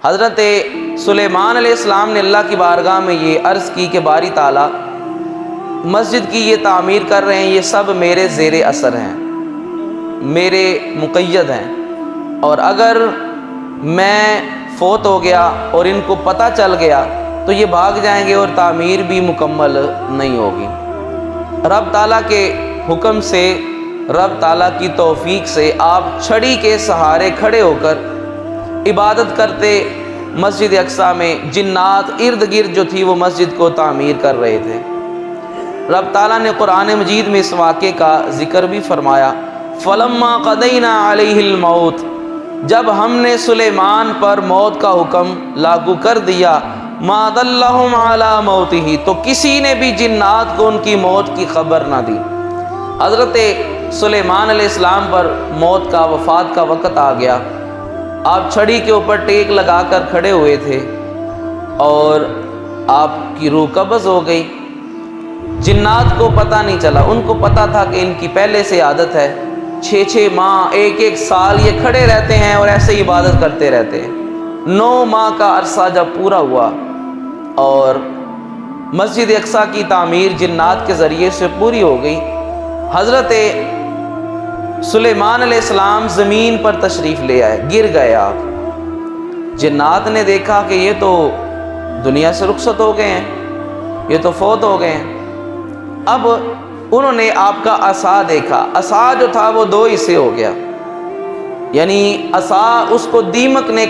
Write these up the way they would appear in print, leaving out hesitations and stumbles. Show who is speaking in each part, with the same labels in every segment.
Speaker 1: حضرت سلیمان علیہ السلام نے اللہ کی بارگاہ میں یہ عرض کی کہ باری تعالیٰ مسجد کی یہ تعمیر کر رہے ہیں، یہ سب میرے زیر اثر ہیں، میرے مقید ہیں، اور اگر میں فوت ہو گیا اور ان کو پتہ چل گیا تو یہ بھاگ جائیں گے اور تعمیر بھی مکمل نہیں ہوگی۔ رب تعالیٰ کے حکم سے، رب تعالیٰ کی توفیق سے آپ چھڑی کے سہارے کھڑے ہو کر عبادت کرتے مسجد اقصیٰ میں، جنات ارد گرد جو تھی وہ مسجد کو تعمیر کر رہے تھے۔ رب تعالیٰ نے قرآن مجید میں اس واقعے کا ذکر بھی فرمایا، فَلَمَّا قَضَيْنَا عَلَيْهِ الْمَوْتِ، جب ہم نے سلیمان پر موت کا حکم لاگو کر دیا، مَا دَلَّهُمْ عَلَى مَوْتِهِ، تو کسی نے بھی جنات کو ان کی موت کی خبر نہ دی۔ حضرت سلیمان علیہ السلام پر موت کا، وفات کا وقت آ گیا، آپ چھڑی کے اوپر ٹیک لگا کر کھڑے ہوئے تھے اور آپ کی روح قبض ہو گئی۔ جنات کو پتہ نہیں چلا، ان کو پتہ تھا کہ ان کی پہلے سے عادت ہے، 6 ماہ 1 سال یہ کھڑے رہتے ہیں اور ایسے ہی عبادت کرتے رہتے ہیں۔ 9 ماہ کا عرصہ جب پورا ہوا اور مسجد اقصیٰ کی تعمیر جنات کے ذریعے سے پوری ہو گئی، حضرت سلیمان علیہ السلام زمین پر تشریف لے آئے، گر گئے آپ۔ جنات نے دیکھا کہ یہ تو دنیا سے رخصت ہو گئے ہیں، یہ تو فوت ہو گئے ہیں۔ اب انہوں نے آپ کا عصا دیکھا، عصا جو تھا وہ 2 حصے ہو گیا، یعنی عصا اس کو دیمک نے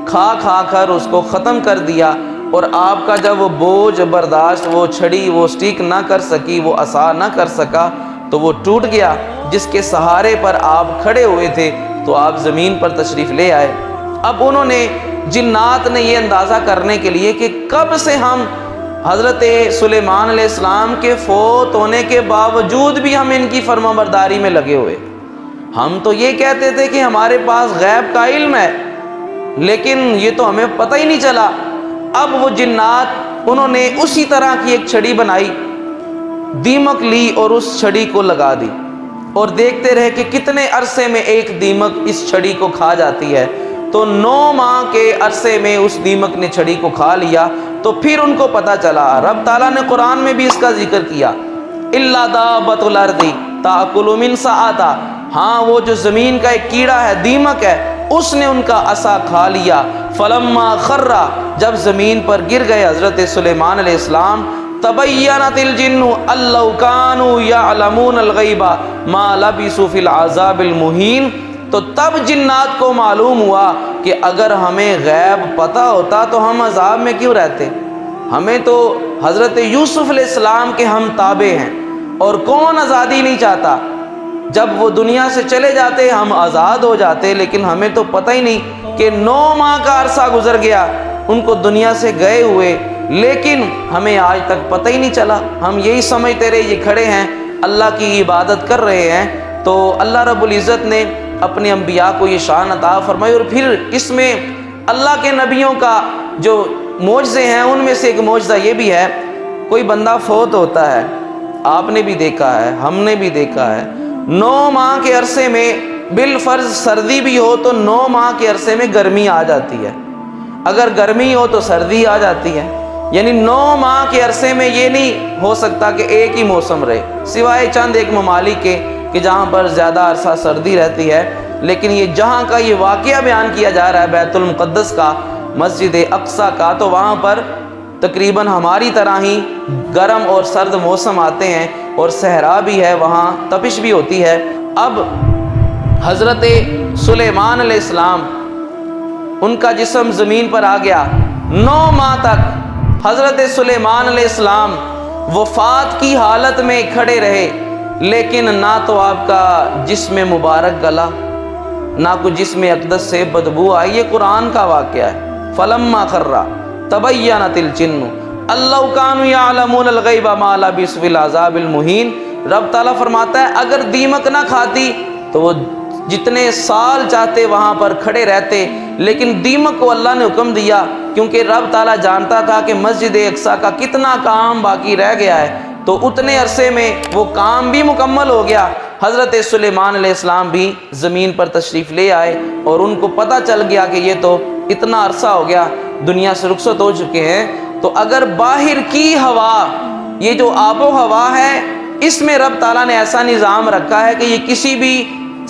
Speaker 1: کھا کھا کر اس کو ختم کر دیا، اور آپ کا جب وہ بوجھ برداشت، وہ چھڑی وہ سٹیک نہ کر سکی، وہ عصا نہ کر سکا تو وہ ٹوٹ گیا، جس کے سہارے پر آپ کھڑے ہوئے تھے تو آپ زمین پر تشریف لے آئے۔ اب انہوں نے، جنات نے یہ اندازہ کرنے کے لیے کہ کب سے ہم حضرت سلیمان علیہ السلام کے فوت ہونے کے باوجود بھی ہم ان کی فرما برداری میں لگے ہوئے، ہم تو یہ کہتے تھے کہ ہمارے پاس غیب کا علم ہے لیکن یہ تو ہمیں پتہ ہی نہیں چلا۔ اب وہ جنات، انہوں نے اسی طرح کی ایک چھڑی بنائی، دیمک لی اور اس چھڑی کو لگا دی، اور دیکھتے رہے کہ کتنے عرصے میں ایک دیمک اس چھڑی کو کھا جاتی ہے۔ تو 9 ماہ کے عرصے میں اس دیمک نے چھڑی کو کھا لیا۔ تو پھر ان کو پتہ چلا، رب تعالیٰ نے قرآن میں بھی اس کا ذکر کیا، إِلَّا دَابَّةُ الْأَرْضِ تَأْكُلُ مِنْ سَأَتَهَا، ہاں وہ جو زمین کا ایک کیڑا ہے، دیمک ہے، اس نے ان کا عصا کھا لیا۔ فَلَمَّا خَرَّ، جب زمین پر گر گئے حضرت سلیمان علیہ السلام، تَبَيَّنَتِ الْجِنُّ أَن لَّوْ كَانُوا يَعْلَمُونَ الْغَيْبَ مَا لَبِثُوا فِي الْعَذَابِ الْمُهِينِ، تو تب جنات کو معلوم ہوا کہ اگر ہمیں غیب پتہ ہوتا تو ہم عذاب میں کیوں رہتے، ہمیں تو حضرت یوسف علیہ السلام کے ہم تابع ہیں، اور کون آزادی نہیں چاہتا، جب وہ دنیا سے چلے جاتے ہم آزاد ہو جاتے، لیکن ہمیں تو پتہ ہی نہیں کہ 9 ماہ کا عرصہ گزر گیا ان کو دنیا سے گئے ہوئے، لیکن ہمیں آج تک پتہ ہی نہیں چلا، ہم یہی سمجھتے رہے یہ کھڑے ہیں اللہ کی عبادت کر رہے ہیں۔ تو اللہ رب العزت نے اپنے انبیاء کو یہ شان عطا فرمائی، اور پھر اس میں اللہ کے نبیوں کا جو معجزے ہیں ان میں سے ایک معجزہ یہ بھی ہے، کوئی بندہ فوت ہوتا ہے، آپ نے بھی دیکھا ہے، ہم نے بھی دیکھا ہے، 9 ماہ کے عرصے میں بالفرض سردی بھی ہو تو 9 ماہ کے عرصے میں گرمی آ جاتی ہے، اگر گرمی ہو تو سردی آ جاتی ہے، یعنی 9 ماہ کے عرصے میں یہ نہیں ہو سکتا کہ ایک ہی موسم رہے، سوائے چند ایک ممالک کے کہ جہاں پر زیادہ عرصہ سردی رہتی ہے، لیکن یہ جہاں کا یہ واقعہ بیان کیا جا رہا ہے بیت المقدس کا، مسجد اقصیٰ کا، تو وہاں پر تقریباً ہماری طرح ہی گرم اور سرد موسم آتے ہیں، اور صحرا بھی ہے، وہاں تپش بھی ہوتی ہے۔ اب حضرت سلیمان علیہ السلام، ان کا جسم زمین پر آ گیا، 9 ماہ تک حضرت سلیمان علیہ السلام وفات کی حالت میں کھڑے رہے، لیکن نہ تو آپ کا جسم مبارک گلا، نہ کوئی جسم اقدس سے بدبو آئی، یہ قرآن کا واقعہ ہے۔ فَلَمَّا خَرَّ تَبَيَّنَتِ الْجِنُّ أَن لَّوْ كَانُوا يَعْلَمُونَ الْغَيْبَ مَا لَبِثُوا فِي الْعَذَابِ الْمُهِينِ، رب تعالیٰ فرماتا ہے اگر دیمک نہ کھاتی تو وہ جتنے سال چاہتے وہاں پر کھڑے رہتے، لیکن دیمک کو اللہ نے حکم دیا، کیونکہ رب تعالیٰ جانتا تھا کہ مسجد اقصیٰ کا کتنا کام باقی رہ گیا ہے، تو اتنے عرصے میں وہ کام بھی مکمل ہو گیا، حضرت سلیمان علیہ السلام بھی زمین پر تشریف لے آئے اور ان کو پتہ چل گیا کہ یہ تو اتنا عرصہ ہو گیا دنیا سے رخصت ہو چکے ہیں، تو اگر باہر کی ہوا، یہ جو آب و ہوا ہے، اس میں رب تعالیٰ نے ایسا نظام رکھا ہے کہ یہ کسی بھی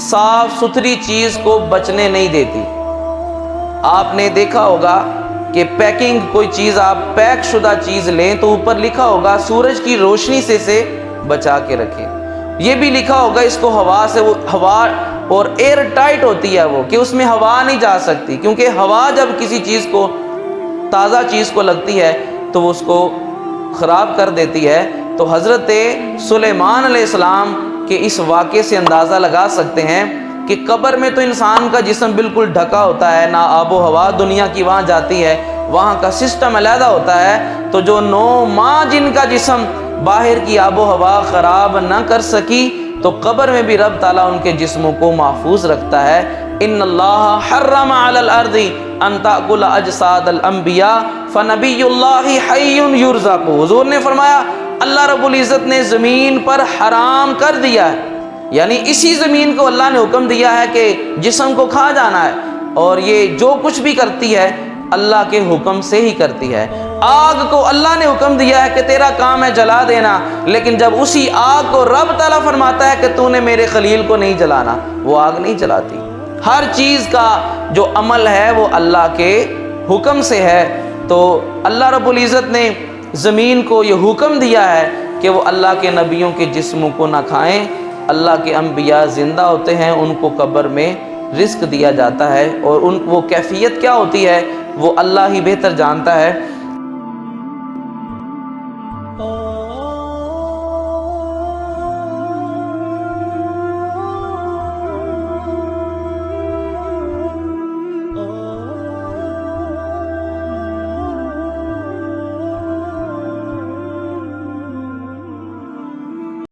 Speaker 1: صاف ستھری چیز کو بچنے نہیں دیتی۔ آپ نے دیکھا ہوگا کہ پیکنگ کوئی چیز، آپ پیک شدہ چیز لیں تو اوپر لکھا ہوگا سورج کی روشنی سے بچا کے رکھیں۔ یہ بھی لکھا ہوگا اس کو ہوا سے، وہ ہوا اور ایئر ٹائٹ ہوتی ہے وہ، کہ اس میں ہوا نہیں جا سکتی، کیونکہ ہوا جب کسی چیز کو، تازہ چیز کو لگتی ہے تو وہ اس کو خراب کر دیتی ہے۔ تو حضرت سلیمان علیہ السلام کے اس واقعے سے اندازہ لگا سکتے ہیں کہ قبر میں تو انسان کا جسم بالکل ڈھکا ہوتا ہے، نہ آب و ہوا دنیا کی وہاں جاتی ہے، وہاں کا سسٹم علیحدہ ہوتا ہے، تو جو 9 ماہ جن کا جسم باہر کی آب و ہوا خراب نہ کر سکی، تو قبر میں بھی رب تعالیٰ ان کے جسموں کو محفوظ رکھتا ہے۔ ان اللہ حرم علی الارض ان تاکل اجساد الانبیاء فنبی اللہ حی یرزق۔ حضور نے فرمایا اللہ رب العزت نے زمین پر حرام کر دیا ہے، یعنی اسی زمین کو اللہ نے حکم دیا ہے کہ جسم کو کھا جانا ہے، اور یہ جو کچھ بھی کرتی ہے اللہ کے حکم سے ہی کرتی ہے۔ آگ کو اللہ نے حکم دیا ہے کہ تیرا کام ہے جلا دینا، لیکن جب اسی آگ کو رب تعالیٰ فرماتا ہے کہ تو نے میرے خلیل کو نہیں جلانا، وہ آگ نہیں جلاتی۔ ہر چیز کا جو عمل ہے وہ اللہ کے حکم سے ہے۔ تو اللہ رب العزت نے زمین کو یہ حکم دیا ہے کہ وہ اللہ کے نبیوں کے جسموں کو نہ کھائیں۔ اللہ کے انبیاء زندہ ہوتے ہیں، ان کو قبر میں رزق دیا جاتا ہے، اور وہ کیفیت کیا ہوتی ہے وہ اللہ ہی بہتر جانتا ہے۔